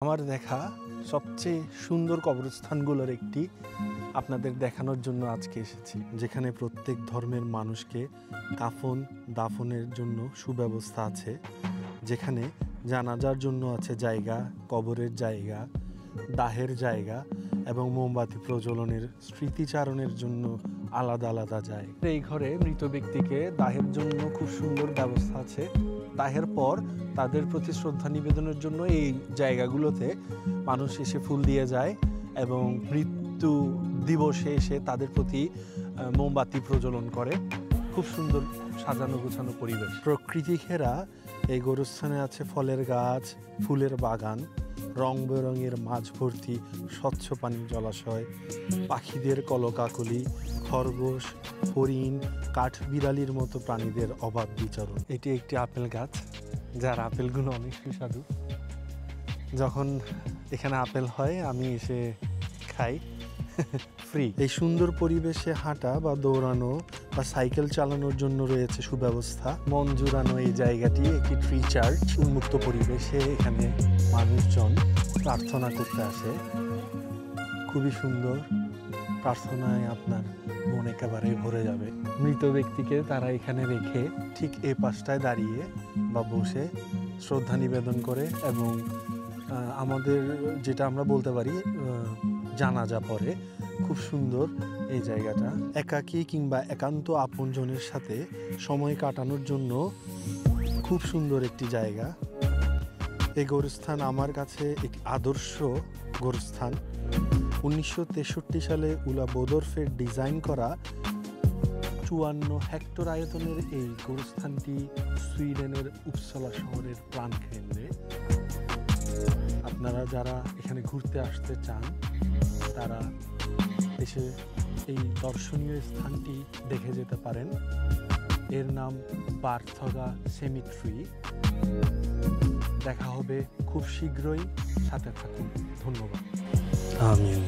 আমার দেখা সবচেয়ে সুন্দর কবরস্থানগুলোর একটি আপনাদের দেখানোর জন্য আজকে এসেছি, যেখানে প্রত্যেক ধর্মের মানুষকে কাফন দাফনের জন্য সুব্যবস্থা আছে, যেখানে জানাজার জন্য আছে জায়গা, কবরের জায়গা, দাহের জায়গা এবং মোমবাতি প্রজ্বলনের স্মৃতিচারণের জন্য আলাদা আলাদা জায়গা। এই ঘরে মৃত ব্যক্তিকে দাহের জন্য খুব সুন্দর ব্যবস্থা আছে। দাহের পর তাদের প্রতি শ্রদ্ধা নিবেদনের জন্য এই জায়গাগুলোতে মানুষ এসে ফুল দিয়ে যায় এবং মৃত্যু দিবসে এসে তাদের প্রতি মোমবাতি প্রজ্বলন করে। খুব সুন্দর সাজানো গোছানো পরিবেশ। প্রকৃতি ঘেরা এই গোরস্থানে আছে ফলের গাছ, ফুলের বাগান, রং বেরঙের মাছ ভর্তি স্বচ্ছ পানির জলাশয়, পাখিদের কলকাকলি, খরগোশ, হরিণ, কাঠবিড়ালির মতো প্রাণীদের অবাধ বিচরণ। এটি একটি আপেল গাছ, যার আপেলগুলো অনেক সুস্বাদু। যখন এখানে আপেল হয় আমি এসে খাই ফ্রি। এই সুন্দর পরিবেশে হাঁটা বা দৌড়ানো বা সাইকেল চালানোর জন্য রয়েছে সুব্যবস্থা। মন জুড়ানো এই জায়গাটি একটি ট্রি চার্চ। উন্মুক্ত পরিবেশে এখানে মানুষজন প্রার্থনা করতে আসে। খুবই সুন্দর, প্রার্থনায় আপনার মন একেবারে ভরে যাবে। মৃত ব্যক্তিকে তারা এখানে রেখে ঠিক এই পাশটায় দাঁড়িয়ে বা বসে শ্রদ্ধা নিবেদন করে এবং আমাদের যেটা আমরা বলতে পারি জানাজা পড়ে। খুব সুন্দর এই জায়গাটা। একাকী কিংবা একান্ত আপনজনের সাথে সময় কাটানোর জন্য খুব সুন্দর একটি জায়গা। এই গোরস্থান আমার কাছে একটি আদর্শ গোরস্থান। 1963 সালে উলা বোদরফের ডিজাইন করা 54 হেক্টর আয়তনের এই গোরস্থানটি সুইডেনের উপসালা শহরের প্রাণকেন্দ্রে। আপনারা যারা এখানে ঘুরতে আসতে চান তারা এসে এই দর্শনীয় স্থানটি দেখে যেতে পারেন। এর নাম বার্থগা সেমিট্রি। দেখা হবে খুব শীঘ্রই, সাথে থাকুন। ধন্যবাদ। আমিন।